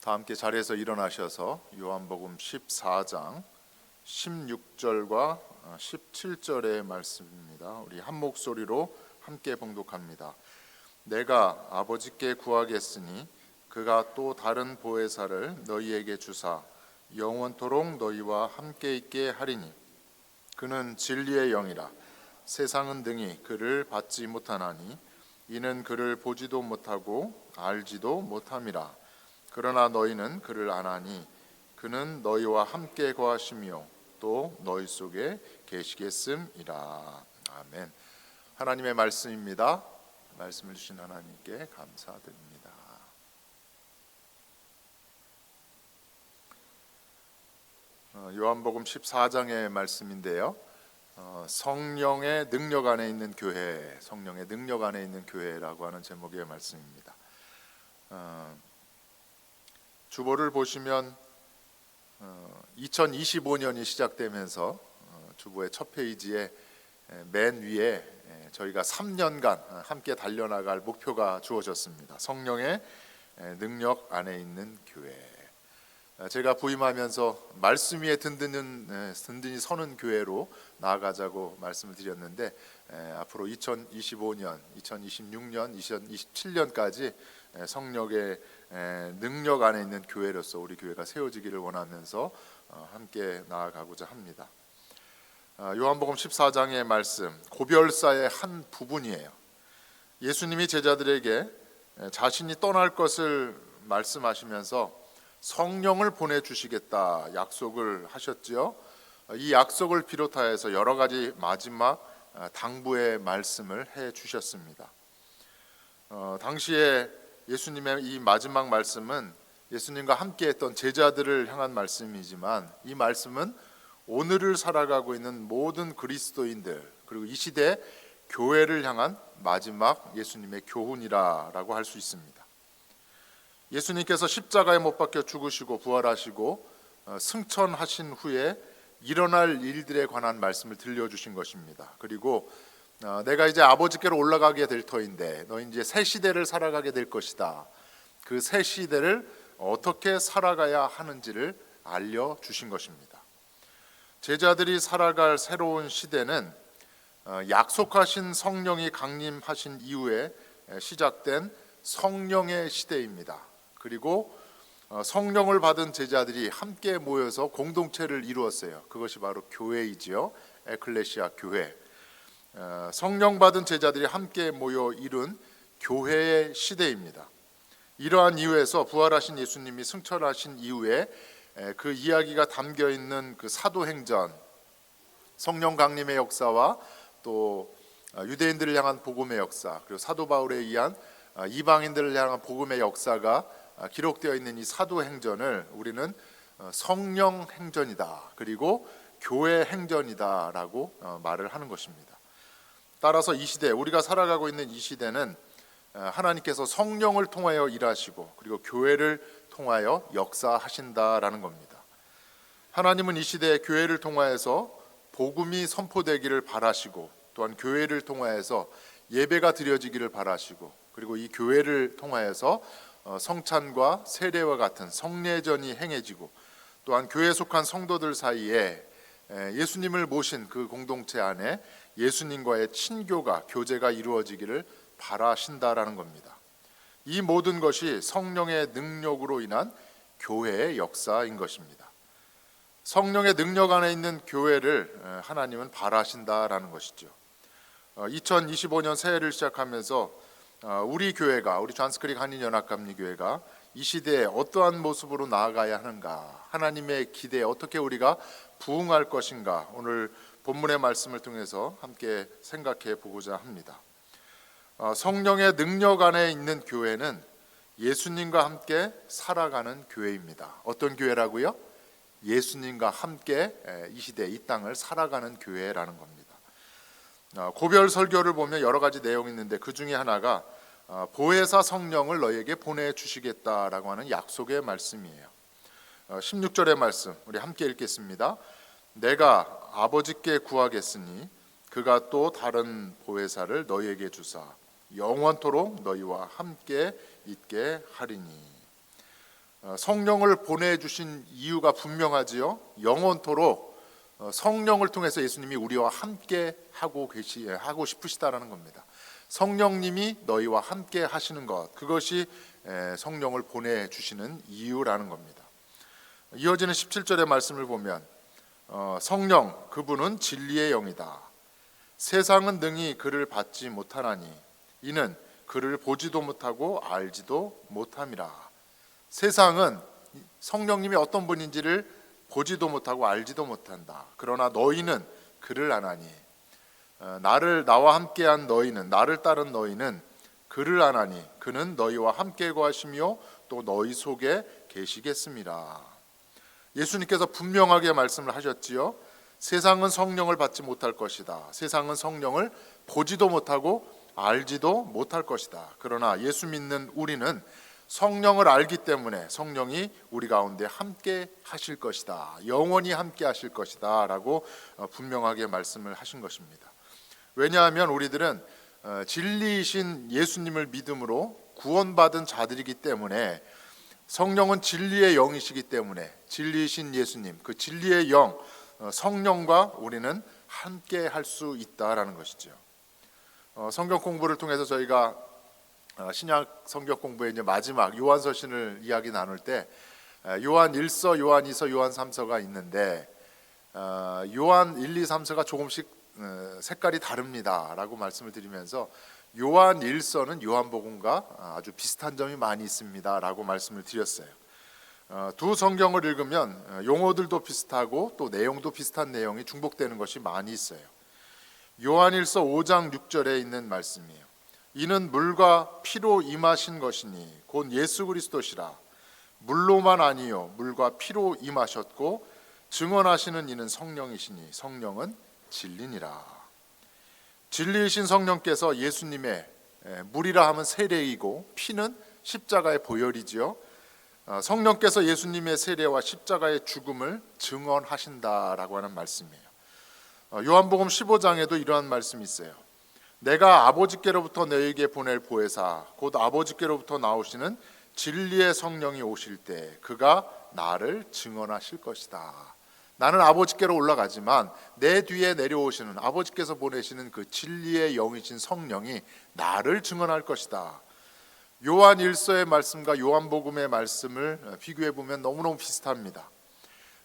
다 함께 자리에서 일어나셔서 요한복음 14장 16절과 17절의 말씀입니다. 우리 한 목소리로 함께 봉독합니다. 내가 아버지께 구하겠으니 그가 또 다른 보혜사를 너희에게 주사 영원토록 너희와 함께 있게 하리니 그는 진리의 영이라. 세상은 등이 그를 받지 못하나니 이는 그를 보지도 못하고 알지도 못함이라. 그러나 너희는 그를 아나니 그는 너희와 함께 거하시며 또 너희 속에 계시겠음이라. 아멘. 하나님의 말씀입니다. 말씀을 주신 하나님께 감사드립니다. 요한복음 14장의 말씀인데요. 성령의 능력 안에 있는 교회, 성령의 능력 안에 있는 교회라고 하는 제목의 말씀입니다. 주보를 보시면 2025년이 시작되면서 주보의 첫 페이지에 맨 위에 저희가 3년간 함께 달려나갈 목표가 주어졌습니다. 성령의 능력 안에 있는 교회. 제가 부임하면서 말씀 위에 든든히 서는 교회로 나아가자고 말씀을 드렸는데 앞으로 2025년, 2026년, 2027년까지 성령의 능력 안에 있는 교회로서 우리 교회가 세워지기를 원하면서 함께 나아가고자 합니다. 요한복음 14장의 말씀, 고별사의 한 부분이에요. 예수님이 제자들에게 자신이 떠날 것을 말씀하시면서 성령을 보내주시겠다 약속을 하셨지요. 이 약속을 비롯하여서 여러 가지 마지막 당부의 말씀을 해주셨습니다. 당시에 예수님의 이 마지막 말씀은 예수님과 함께했던 제자들을 향한 말씀이지만 이 말씀은 오늘을 살아가고 있는 모든 그리스도인들 그리고 이 시대 교회를 향한 마지막 예수님의 교훈이라고 할 수 있습니다. 예수님께서 십자가에 못 박혀 죽으시고 부활하시고 승천하신 후에 일어날 일들에 관한 말씀을 들려주신 것입니다. 그리고 내가 이제 아버지께로 올라가게 될 터인데 너희 이제 새 시대를 살아가게 될 것이다. 그 새 시대를 어떻게 살아가야 하는지를 알려주신 것입니다. 제자들이 살아갈 새로운 시대는 약속하신 성령이 강림하신 이후에 시작된 성령의 시대입니다. 그리고 성령을 받은 제자들이 함께 모여서 공동체를 이루었어요. 그것이 바로 교회이지요. 에클레시아 교회. 성령 받은 제자들이 함께 모여 이룬 교회의 시대입니다. 이러한 이유에서 부활하신 예수님이 승천하신 이후에 그 이야기가 담겨 있는 그 사도행전, 성령 강림의 역사와 또 유대인들을 향한 복음의 역사, 그리고 사도 바울에 의한 이방인들을 향한 복음의 역사가 기록되어 있는 이 사도행전을 우리는 성령 행전이다, 그리고 교회 행전이다라고 말을 하는 것입니다. 따라서 이 시대, 우리가 살아가고 있는 이 시대는 하나님께서 성령을 통하여 일하시고 그리고 교회를 통하여 역사하신다라는 겁니다. 하나님은 이 시대에 교회를 통하여서 복음이 선포되기를 바라시고 또한 교회를 통하여서 예배가 드려지기를 바라시고 그리고 이 교회를 통하여서 성찬과 세례와 같은 성례전이 행해지고 또한 교회에 속한 성도들 사이에 예수님을 모신 그 공동체 안에 예수님과의 친교가 교제가 이루어지기를 바라신다라는 겁니다. 이 모든 것이 성령의 능력으로 인한 교회의 역사인 것입니다. 성령의 능력 안에 있는 교회를 하나님은 바라신다라는 것이죠. 2025년 새해를 시작하면서 우리 교회가, 우리 존스크릭 한인연합감리교회가 이 시대에 어떠한 모습으로 나아가야 하는가, 하나님의 기대에 어떻게 우리가 부응할 것인가, 오늘 본문의 말씀을 통해서 함께 생각해 보고자 합니다. 성령의 능력 안에 있는 교회는 예수님과 함께 살아가는 교회입니다. 어떤 교회라고요? 예수님과 함께 이 시대, 이 땅을 살아가는 교회라는 겁니다. 고별 설교를 보면 여러 가지 내용이 있는데 그 중에 하나가 보혜사 성령을 너희에게 보내주시겠다라고 하는 약속의 말씀이에요. 16절의 말씀 우리 함께 읽겠습니다. 내가 아버지께 구하겠으니 그가 또 다른 보혜사를 너희에게 주사 영원토록 너희와 함께 있게 하리니. 성령을 보내주신 이유가 분명하지요. 영원토록 성령을 통해서 예수님이 우리와 함께 하고 싶으시다라는 겁니다. 성령님이 너희와 함께 하시는 것, 그것이 성령을 보내주시는 이유라는 겁니다. 이어지는 17절의 말씀을 보면 성령 그분은 진리의 영이다. 세상은 능히 그를 받지 못하나니 이는 그를 보지도 못하고 알지도 못함이라. 세상은 성령님이 어떤 분인지를 보지도 못하고 알지도 못한다. 그러나 너희는 그를 아나니 나와 함께한 너희는, 나를 따른 너희는 그를 아나니 그는 너희와 함께 거하시며 또 너희 속에 계시겠습니다. 예수님께서 분명하게 말씀을 하셨지요. 세상은 성령을 받지 못할 것이다. 세상은 성령을 보지도 못하고 알지도 못할 것이다. 그러나 예수 믿는 우리는 성령을 알기 때문에 성령이 우리 가운데 함께 하실 것이다. 영원히 함께 하실 것이다 라고 분명하게 말씀을 하신 것입니다. 왜냐하면 우리들은 진리이신 예수님을 믿음으로 구원받은 자들이기 때문에, 성령은 진리의 영이시기 때문에 진리이신 예수님, 그 진리의 영 성령과 우리는 함께 할 수 있다라는 것이죠. 성경 공부를 통해서 저희가 신약 성경 공부의 이제 마지막 요한서신을 이야기 나눌 때 요한 1서, 요한 2서, 요한 3서가 있는데 요한 1, 2, 3서가 조금씩 색깔이 다릅니다라고 말씀을 드리면서 요한 1서는 요한복음과 아주 비슷한 점이 많이 있습니다라고 말씀을 드렸어요. 두 성경을 읽으면 용어들도 비슷하고 또 내용도 비슷한 내용이 중복되는 것이 많이 있어요. 요한 1서 5장 6절에 있는 말씀이에요. 이는 물과 피로 임하신 것이니 곧 예수 그리스도시라. 물로만 아니요 물과 피로 임하셨고 증언하시는 이는 성령이시니 성령은 진리니라. 진리이신 성령께서 예수님의, 물이라 하면 세례이고 피는 십자가의 보혈이지요. 성령께서 예수님의 세례와 십자가의 죽음을 증언하신다라고 하는 말씀이에요. 요한복음 15장에도 이러한 말씀이 있어요. 내가 아버지께로부터 너희에게 보낼 보혜사 곧 아버지께로부터 나오시는 진리의 성령이 오실 때 그가 나를 증언하실 것이다. 나는 아버지께로 올라가지만 내 뒤에 내려오시는 아버지께서 보내시는 그 진리의 영이신 성령이 나를 증언할 것이다. 요한 1서의 말씀과 요한복음의 말씀을 비교해 보면 너무너무 비슷합니다.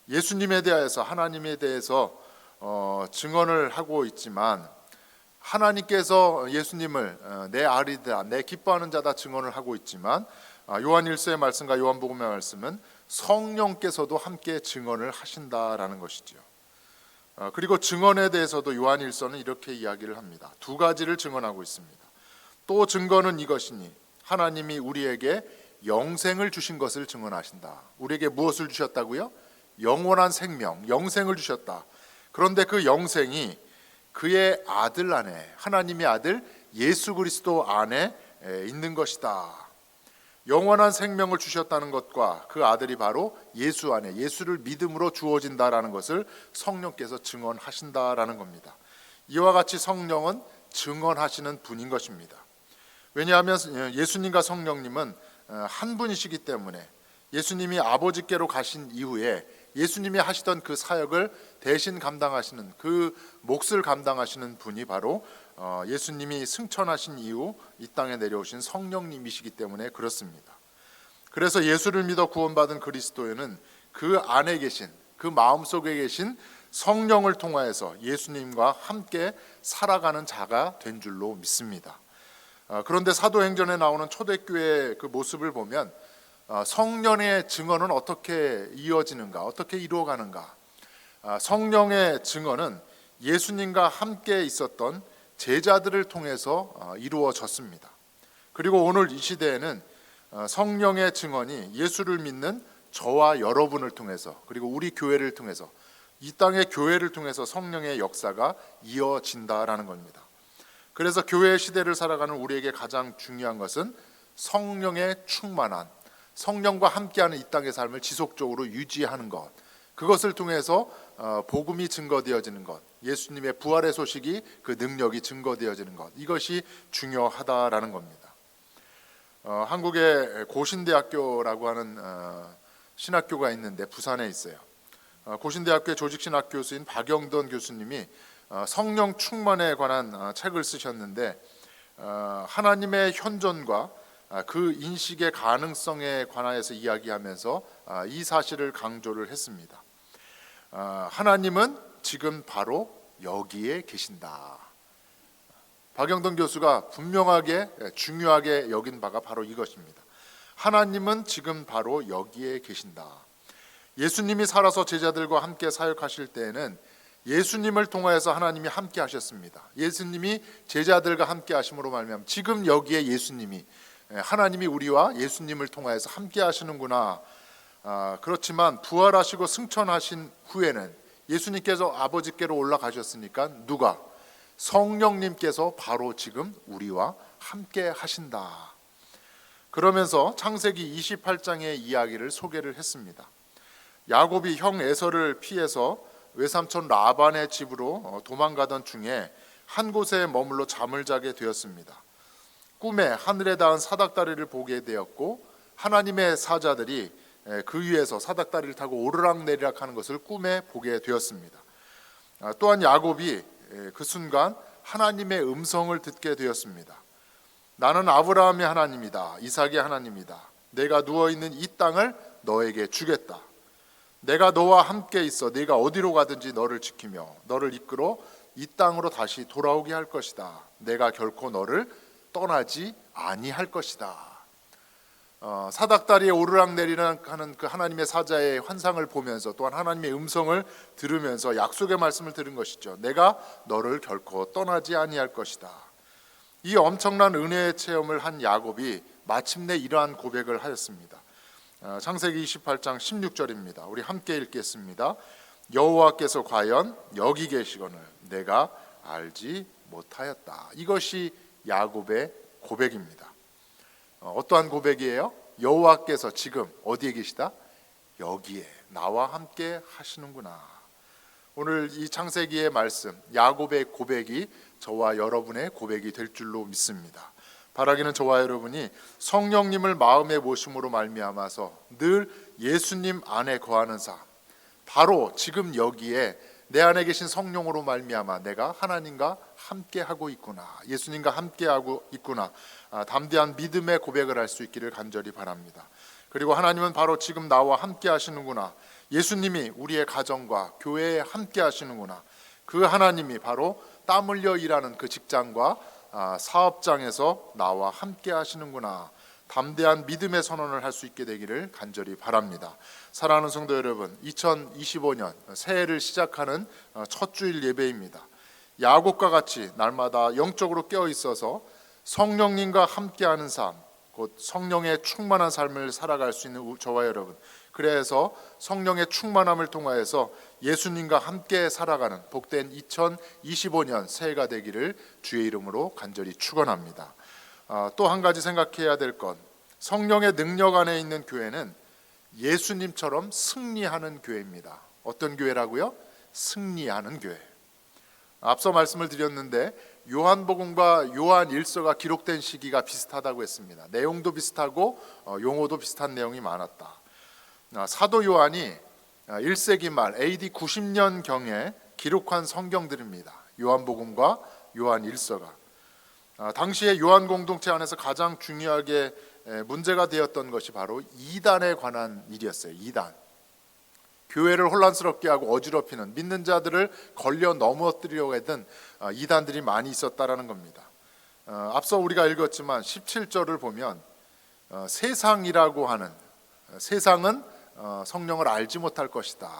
예수님에 대해서, 하나님에 대해서 증언을 하고 있지만 하나님께서 예수님을 내 아리다, 내 기뻐하는 자다 증언을 하고 있지만 요한 1서의 말씀과 요한복음의 말씀은 성령께서도 함께 증언을 하신다라는 것이죠. 그리고 증언에 대해서도 요한 1서는 이렇게 이야기를 합니다. 두 가지를 증언하고 있습니다. 또 증거는 이것이니 하나님이 우리에게 영생을 주신 것을 증언하신다. 우리에게 무엇을 주셨다고요? 영원한 생명, 영생을 주셨다. 그런데 그 영생이 그의 아들 안에, 하나님의 아들 예수 그리스도 안에 있는 것이다. 영원한 생명을 주셨다는 것과 그 아들이 바로 예수 안에, 예수를 믿음으로 주어진다라는 것을 성령께서 증언하신다라는 겁니다. 이와 같이 성령은 증언하시는 분인 것입니다. 왜냐하면 예수님과 성령님은 한 분이시기 때문에 예수님이 아버지께로 가신 이후에 예수님이 하시던 그 사역을 대신 감당하시는, 그 몫을 감당하시는 분이 바로 예수님이 승천하신 이후 이 땅에 내려오신 성령님이시기 때문에 그렇습니다. 그래서 예수를 믿어 구원받은 그리스도인은 그 안에 계신, 그 마음속에 계신 성령을 통하여서 예수님과 함께 살아가는 자가 된 줄로 믿습니다. 그런데 사도행전에 나오는 초대교회의 그 모습을 보면 성령의 증언은 어떻게 이어지는가, 어떻게 이루어가는가? 성령의 증언은 예수님과 함께 있었던 제자들을 통해서 이루어졌습니다. 그리고 오늘 이 시대에는 성령의 증언이 예수를 믿는 저와 여러분을 통해서, 그리고 우리 교회를 통해서, 이 땅의 교회를 통해서 성령의 역사가 이어진다라는 겁니다. 그래서 교회의 시대를 살아가는 우리에게 가장 중요한 것은 성령의 충만한, 성령과 함께하는 이 땅의 삶을 지속적으로 유지하는 것, 그것을 통해서 복음이 증거되어지는 것, 예수님의 부활의 소식이, 그 능력이 증거되어지는 것, 이것이 중요하다라는 겁니다. 한국의 고신대학교라고 하는 신학교가 있는데 부산에 있어요. 고신대학교의 조직신학 교수인 박영돈 교수님이 성령 충만에 관한 책을 쓰셨는데 하나님의 현존과 그 인식의 가능성에 관하여서 이야기하면서 이 사실을 강조를 했습니다. 하나님은 지금 바로 여기에 계신다. 박영돈 교수가 분명하게 중요하게 여긴 바가 바로 이것입니다. 하나님은 지금 바로 여기에 계신다. 예수님이 살아서 제자들과 함께 사역하실 때에는 예수님을 통하여서 하나님이 함께 하셨습니다. 예수님이 제자들과 함께 하심으로 말미암아 지금 여기에 예수님이 하나님이 우리와 예수님을 통하여서 함께 하시는구나. 그렇지만 부활하시고 승천하신 후에는 예수님께서 아버지께로 올라가셨으니까 누가? 성령님께서 바로 지금 우리와 함께 하신다. 그러면서 창세기 28장의 이야기를 소개를 했습니다. 야곱이 형 에서를 피해서 외삼촌 라반의 집으로 도망가던 중에 한 곳에 머물러 잠을 자게 되었습니다. 꿈에 하늘에 닿은 사닥다리를 보게 되었고 하나님의 사자들이 그 위에서 사닥다리를 타고 오르락내리락 하는 것을 꿈에 보게 되었습니다. 또한 야곱이 그 순간 하나님의 음성을 듣게 되었습니다. 나는 아브라함의 하나님이다. 이삭의 하나님이다. 내가 누워있는 이 땅을 너에게 주겠다. 내가 너와 함께 있어 네가 어디로 가든지 너를 지키며 너를 이끌어 이 땅으로 다시 돌아오게 할 것이다. 내가 결코 너를 떠나지 아니할 것이다. 사닥다리에 오르락내리락 하는 그 하나님의 사자의 환상을 보면서 또한 하나님의 음성을 들으면서 약속의 말씀을 들은 것이죠. 내가 너를 결코 떠나지 아니할 것이다. 이 엄청난 은혜의 체험을 한 야곱이 마침내 이러한 고백을 하였습니다. 창세기 28장 16절입니다. 우리 함께 읽겠습니다. 여호와께서 과연 여기 계시거늘 내가 알지 못하였다. 이것이 야곱의 고백입니다. 어떠한 고백이에요? 여호와께서 지금 어디에 계시다? 여기에 나와 함께 하시는구나. 오늘 이 창세기의 말씀 야곱의 고백이 저와 여러분의 고백이 될 줄로 믿습니다. 바라기는 저와 여러분이 성령님을 마음에 모심으로 말미암아서 늘 예수님 안에 거하는 삶, 바로 지금 여기에 내 안에 계신 성령으로 말미암아 내가 하나님과 함께하고 있구나, 예수님과 함께하고 있구나, 담대한 믿음의 고백을 할 수 있기를 간절히 바랍니다. 그리고 하나님은 바로 지금 나와 함께 하시는구나, 예수님이 우리의 가정과 교회에 함께 하시는구나, 그 하나님이 바로 땀 흘려 일하는 그 직장과 사업장에서 나와 함께 하시는구나, 담대한 믿음의 선언을 할 수 있게 되기를 간절히 바랍니다. 사랑하는 성도 여러분, 2025년 새해를 시작하는 첫 주일 예배입니다. 야곱과 같이 날마다 영적으로 깨어 있어서 성령님과 함께하는 삶, 곧 성령의 충만한 삶을 살아갈 수 있는 저와 여러분, 그래서 성령의 충만함을 통하여서 예수님과 함께 살아가는 복된 2025년 새해가 되기를 주의 이름으로 간절히 축원합니다. 또 한 가지 생각해야 될 건, 성령의 능력 안에 있는 교회는 예수님처럼 승리하는 교회입니다. 어떤 교회라고요? 승리하는 교회. 앞서 말씀을 드렸는데 요한복음과 요한일서가 기록된 시기가 비슷하다고 했습니다. 내용도 비슷하고 용어도 비슷한 내용이 많았다. 사도 요한이 1세기 말 AD 90년경에 기록한 성경들입니다. 요한복음과 요한일서가 당시에 요한 공동체 안에서 가장 중요하게 문제가 되었던 것이 바로 이단에 관한 일이었어요. 이단, 교회를 혼란스럽게 하고 어지럽히는, 믿는 자들을 걸려 넘어뜨리려고 했던 이단들이 많이 있었다라는 겁니다. 앞서 우리가 읽었지만 17절을 보면 세상이라고 하는, 세상은 성령을 알지 못할 것이다,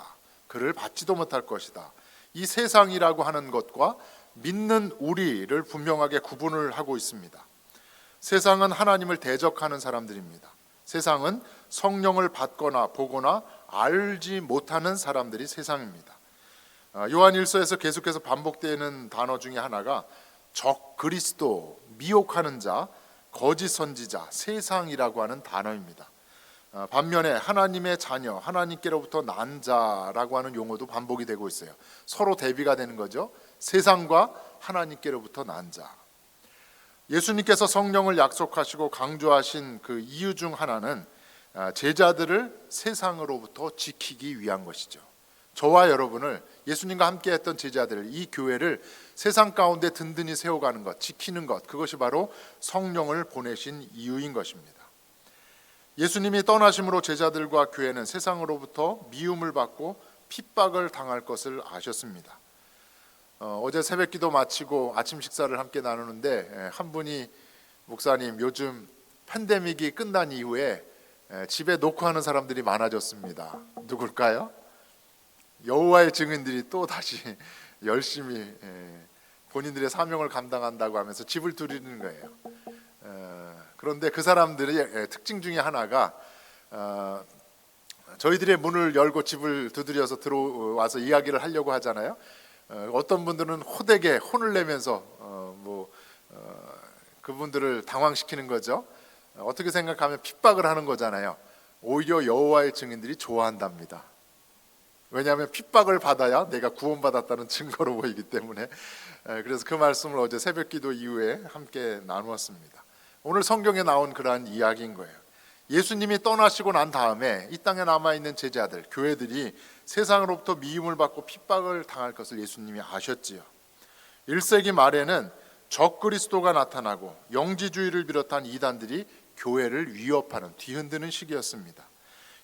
그를 받지도 못할 것이다, 이 세상이라고 하는 것과 믿는 우리를 분명하게 구분을 하고 있습니다. 세상은 하나님을 대적하는 사람들입니다. 세상은 성령을 받거나 보거나 알지 못하는 사람들이 세상입니다. 요한일서에서 계속해서 반복되는 단어 중에 하나가 적 그리스도, 미혹하는 자, 거짓 선지자, 세상이라고 하는 단어입니다. 반면에 하나님의 자녀, 하나님께로부터 난 자라고 하는 용어도 반복이 되고 있어요. 서로 대비가 되는 거죠. 세상과 하나님께로부터 난 자. 예수님께서 성령을 약속하시고 강조하신 그 이유 중 하나는 제자들을 세상으로부터 지키기 위한 것이죠. 저와 여러분을, 예수님과 함께 했던 제자들, 이 교회를 세상 가운데 든든히 세워가는 것, 지키는 것, 그것이 바로 성령을 보내신 이유인 것입니다. 예수님이 떠나심으로 제자들과 교회는 세상으로부터 미움을 받고 핍박을 당할 것을 아셨습니다. 어제 새벽기도 마치고 아침 식사를 함께 나누는데 한 분이, 목사님, 요즘 팬데믹이 끝난 이후에 집에 놓고 하는 사람들이 많아졌습니다. 누굴까요? 여호와의 증인들이 또 다시 열심히 본인들의 사명을 감당한다고 하면서 집을 두드리는 거예요. 그런데 그 사람들의 특징 중에 하나가 저희들의 문을 열고 집을 두드려서 들어와서 이야기를 하려고 하잖아요. 어떤 분들은 호되게 혼을 내면서 그분들을 당황시키는 거죠. 어떻게 생각하면 핍박을 하는 거잖아요. 오히려 여호와의 증인들이 좋아한답니다. 왜냐하면 핍박을 받아야 내가 구원받았다는 증거로 보이기 때문에. 그래서 그 말씀을 어제 새벽기도 이후에 함께 나누었습니다. 오늘 성경에 나온 그러한 이야기인 거예요. 예수님이 떠나시고 난 다음에 이 땅에 남아있는 제자들, 교회들이 세상으로부터 미움을 받고 핍박을 당할 것을 예수님이 아셨지요. 1세기 말에는 적그리스도가 나타나고 영지주의를 비롯한 이단들이 교회를 위협하는, 뒤흔드는 시기였습니다.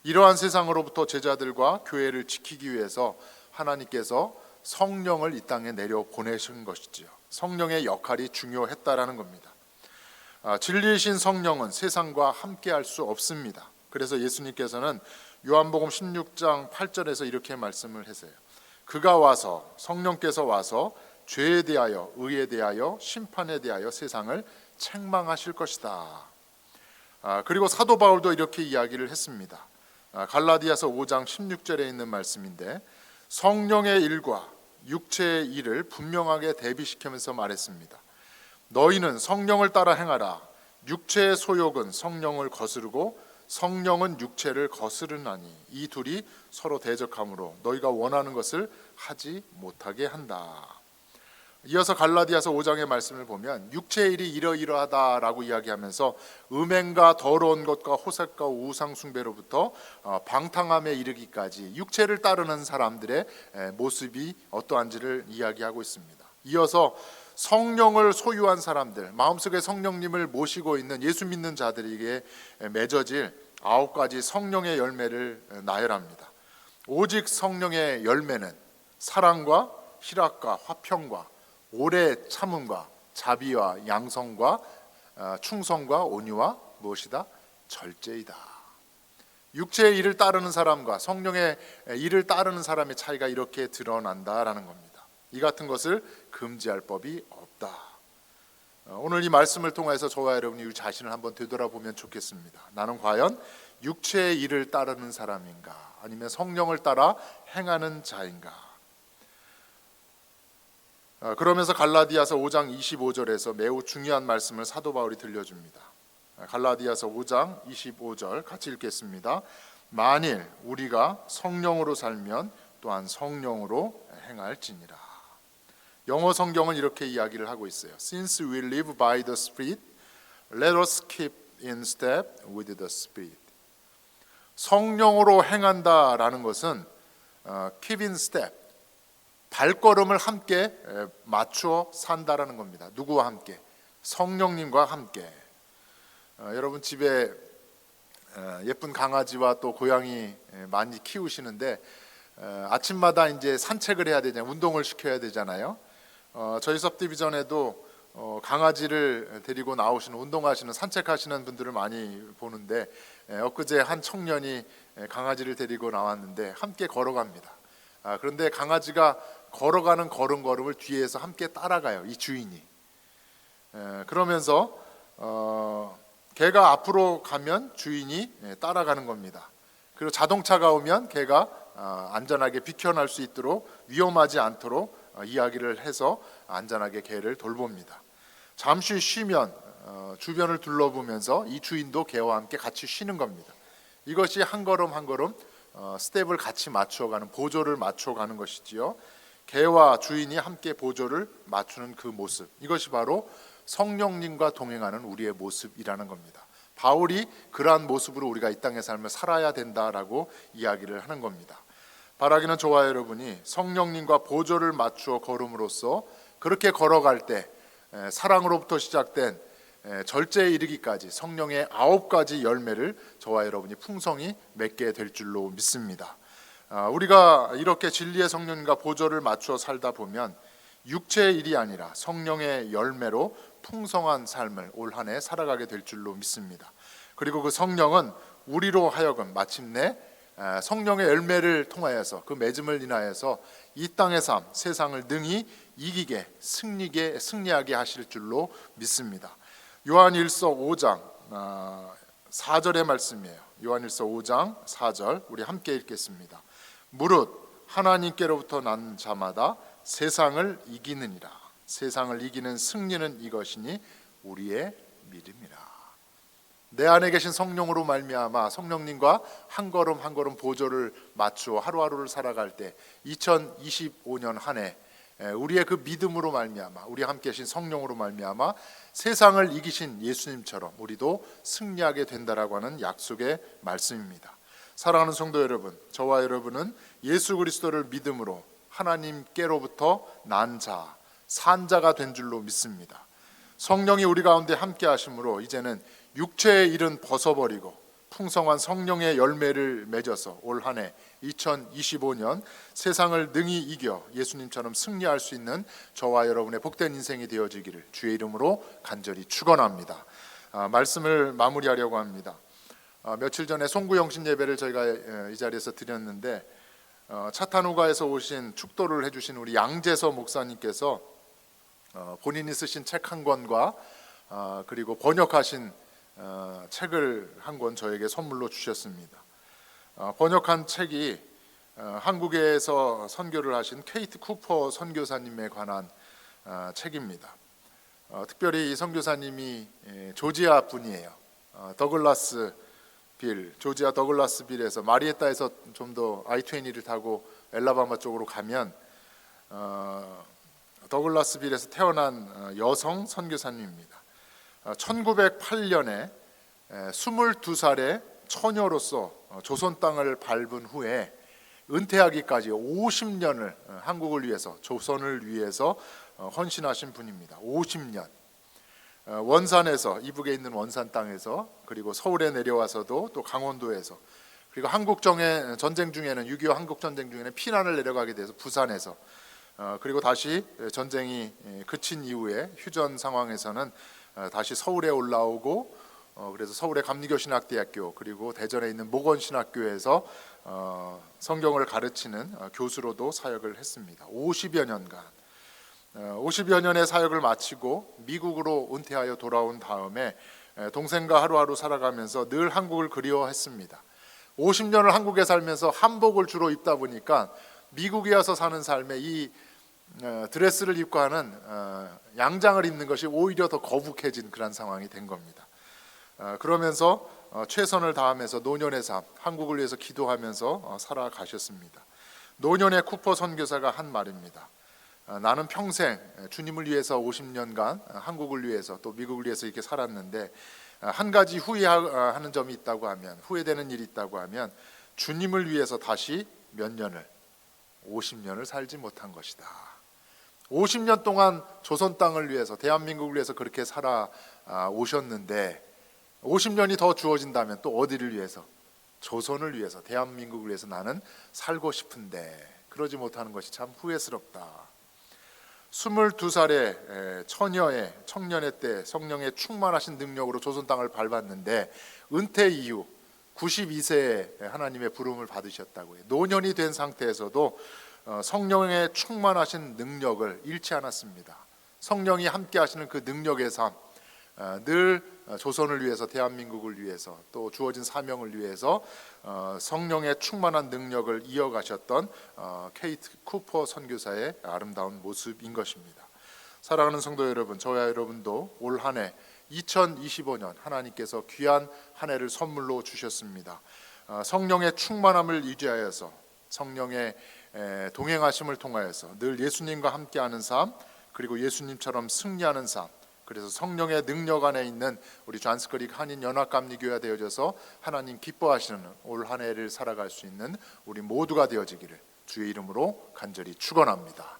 이러한 세상으로부터 제자들과 교회를 지키기 위해서 하나님께서 성령을 이 땅에 내려 보내신 것이지요. 성령의 역할이 중요했다라는 겁니다. 진리이신 성령은 세상과 함께할 수 없습니다. 그래서 예수님께서는 요한복음 16장 8절에서 이렇게 말씀을 하세요. 그가 와서, 성령께서 와서 죄에 대하여, 의에 대하여, 심판에 대하여 세상을 책망하실 것이다. 그리고 사도 바울도 이렇게 이야기를 했습니다. 갈라디아서 5장 16절에 있는 말씀인데, 성령의 일과 육체의 일을 분명하게 대비시키면서 말했습니다. 너희는 성령을 따라 행하라. 육체의 소욕은 성령을 거스르고 성령은 육체를 거스르나니 이 둘이 서로 대적하므로 너희가 원하는 것을 하지 못하게 한다. 이어서 갈라디아서 5장의 말씀을 보면 육체의 일이 이러이러하다라고 이야기하면서 음행과 더러운 것과 호색과 우상 숭배로부터 방탕함에 이르기까지 육체를 따르는 사람들의 모습이 어떠한지를 이야기하고 있습니다. 이어서 성령을 소유한 사람들, 마음속에 성령님을 모시고 있는 예수 믿는 자들에게 맺어질 9가지 성령의 열매를 나열합니다. 오직 성령의 열매는 사랑과 희락과 화평과 오래 참음과 자비와 양성과 충성과 온유와 무엇이다? 절제이다. 육체의 일을 따르는 사람과 성령의 일을 따르는 사람의 차이가 이렇게 드러난다라는 겁니다. 이 같은 것을 금지할 법이 없다. 오늘 이 말씀을 통해서 저와 여러분이 우리 자신을 한번 되돌아보면 좋겠습니다. 나는 과연 육체의 일을 따르는 사람인가, 아니면 성령을 따라 행하는 자인가? 그러면서 갈라디아서 5장 25절에서 매우 중요한 말씀을 사도 바울이 들려줍니다. 갈라디아서 5장 25절 같이 읽겠습니다. 만일 우리가 성령으로 살면 또한 성령으로 행할지니라. 영어 성경은 이렇게 이야기를 하고 있어요. Since we live by the Spirit, let us keep in step with the Spirit. 성령으로 행한다라는 것은 keep in step, 발걸음을 함께 맞추어 산다라는 겁니다. 누구와 함께? 성령님과 함께. 여러분 집에 예쁜 강아지와 또 고양이 많이 키우시는데 아침마다 이제 산책을 해야 되잖아요. 운동을 시켜야 되잖아요. 저희 सब디비전에도 강아지를 데리고 나오시는, 운동하시는, 산책하시는 분들을 많이 보는데 엊그제 한 청년이 강아지를 데리고 나왔는데 함께 걸어갑니다. 그런데 강아지가 걸어가는 걸음걸음을 뒤에서 함께 따라가요. 이 주인이. 그러면서 개가 앞으로 가면 주인이 따라가는 겁니다. 그리고 자동차가 오면 개가 안전하게 비켜날 수 있도록, 위험하지 않도록 이야기를 해서 안전하게 개를 돌봅니다. 잠시 쉬면 주변을 둘러보면서 이 주인도 개와 함께 같이 쉬는 겁니다. 이것이 한 걸음 한 걸음 스텝을 같이 맞춰가는, 보조를 맞춰가는 것이지요. 개와 주인이 함께 보조를 맞추는 그 모습, 이것이 바로 성령님과 동행하는 우리의 모습이라는 겁니다. 바울이 그러한 모습으로 우리가 이 땅의 삶을 살아야 된다라고 이야기를 하는 겁니다. 바라기는 저와 여러분이 성령님과 보조를 맞추어 걸음으로써 그렇게 걸어갈 때 사랑으로부터 시작된 절제에 이르기까지 성령의 9가지 열매를 저와 여러분이 풍성히 맺게 될 줄로 믿습니다. 우리가 이렇게 진리의 성령님과 보조를 맞추어 살다 보면 육체의 일이 아니라 성령의 열매로 풍성한 삶을 올 한 해 살아가게 될 줄로 믿습니다. 그리고 그 성령은 우리로 하여금 마침내 성령의 열매를 통하여서 그 맺음을 인하여서 이 땅의 삶, 세상을 능히 이기게 승리하게 하실 줄로 믿습니다. 요한일서 5장 4절의 말씀이에요. 요한일서 5장 4절 우리 함께 읽겠습니다. 무릇 하나님께로부터 난 자마다 세상을 이기느니라. 세상을 이기는 승리는 이것이니 우리의 믿음이라. 내 안에 계신 성령으로 말미암아 성령님과 한 걸음 한 걸음 보조를 맞추어 하루하루를 살아갈 때 2025년 한 해 우리의 그 믿음으로 말미암아 우리 함께 계신 성령으로 말미암아 세상을 이기신 예수님처럼 우리도 승리하게 된다라고 하는 약속의 말씀입니다. 사랑하는 성도 여러분, 저와 여러분은 예수 그리스도를 믿음으로 하나님께로부터 난 자, 산 자가 된 줄로 믿습니다. 성령이 우리 가운데 함께 하심으로 이제는 육체의 일은 벗어버리고 풍성한 성령의 열매를 맺어서 올 한 해 2025년 세상을 능히 이겨 예수님처럼 승리할 수 있는 저와 여러분의 복된 인생이 되어지기를 주의 이름으로 간절히 축원합니다. 말씀을 마무리하려고 합니다. 며칠 전에 송구영신 예배를 저희가 이 자리에서 드렸는데 차타누가에서 오신 축도를 해주신 우리 양재서 목사님께서 본인이 쓰신 책 한 권과 그리고 번역하신 책을 한 권 저에게 선물로 주셨습니다. 번역한 책이 한국에서 선교를 하신 케이트 쿠퍼 선교사님에 관한 책입니다. 특별히 이 선교사님이 조지아 분이에요. 더글라스 빌, 조지아 더글라스 빌에서 마리에타에서 좀 더 I-20를 타고 엘라바마 쪽으로 가면 더글라스 빌에서 태어난 여성 선교사님입니다. 1908년에 22살의 처녀로서 조선 땅을 밟은 후에 은퇴하기까지 50년을 한국을 위해서 조선을 위해서 헌신하신 분입니다. 50년. 원산에서 이북에 있는 원산 땅에서 그리고 서울에 내려와서도 또 강원도에서 그리고 한국정의 전쟁 중에는 6.25 한국전쟁 중에는 피난을 내려가게 돼서 부산에서 그리고 다시 전쟁이 그친 이후에 휴전 상황에서는 다시 서울에 올라오고 그래서 서울의 감리교신학대학교 그리고 대전에 있는 목원신학교에서 성경을 가르치는 교수로도 사역을 했습니다. 50여 년의 사역을 마치고 미국으로 은퇴하여 돌아온 다음에 동생과 하루하루 살아가면서 늘 한국을 그리워했습니다. 50년을 한국에 살면서 한복을 주로 입다 보니까 미국에 와서 사는 삶에 이 드레스를 입고 하는 양장을 입는 것이 오히려 더 거북해진 그런 상황이 된 겁니다. 그러면서 최선을 다하면서 노년의 삶, 한국을 위해서 기도하면서 살아가셨습니다. 노년의 쿠퍼 선교사가 한 말입니다. 나는 평생 주님을 위해서 50년간 한국을 위해서 또 미국을 위해서 이렇게 살았는데 한 가지 후회하는 점이 있다고 하면 후회되는 일이 있다고 하면 주님을 위해서 다시 몇 년을 50년을 살지 못한 것이다. 50년 동안 조선 땅을 위해서 대한민국을 위해서 그렇게 살아 오셨는데 50년이 더 주어진다면 또 어디를 위해서? 조선을 위해서 대한민국을 위해서 나는 살고 싶은데 그러지 못하는 것이 참 후회스럽다. 22살의 처녀의 청년의 때 성령의 충만하신 능력으로 조선 땅을 밟았는데 은퇴 이후 92세에 하나님의 부름을 받으셨다고 해요. 노년이 된 상태에서도 성령의 충만하신 능력을 잃지 않았습니다. 성령이 함께 하시는 그 능력의 삶, 늘 조선을 위해서 대한민국을 위해서 또 주어진 사명을 위해서 성령의 충만한 능력을 이어가셨던 케이트 쿠퍼 선교사의 아름다운 모습인 것입니다. 사랑하는 성도 여러분, 저와 여러분도 올 한 해 2025년 하나님께서 귀한 한 해를 선물로 주셨습니다. 성령의 충만함을 유지하여서 성령의 동행하심을 통하여서 늘 예수님과 함께하는 삶, 그리고 예수님처럼 승리하는 삶, 그래서 성령의 능력 안에 있는 우리 존스크릭 한인 연합감리교회가 되어져서 하나님 기뻐하시는 올 한 해를 살아갈 수 있는 우리 모두가 되어지기를 주의 이름으로 간절히 축원합니다.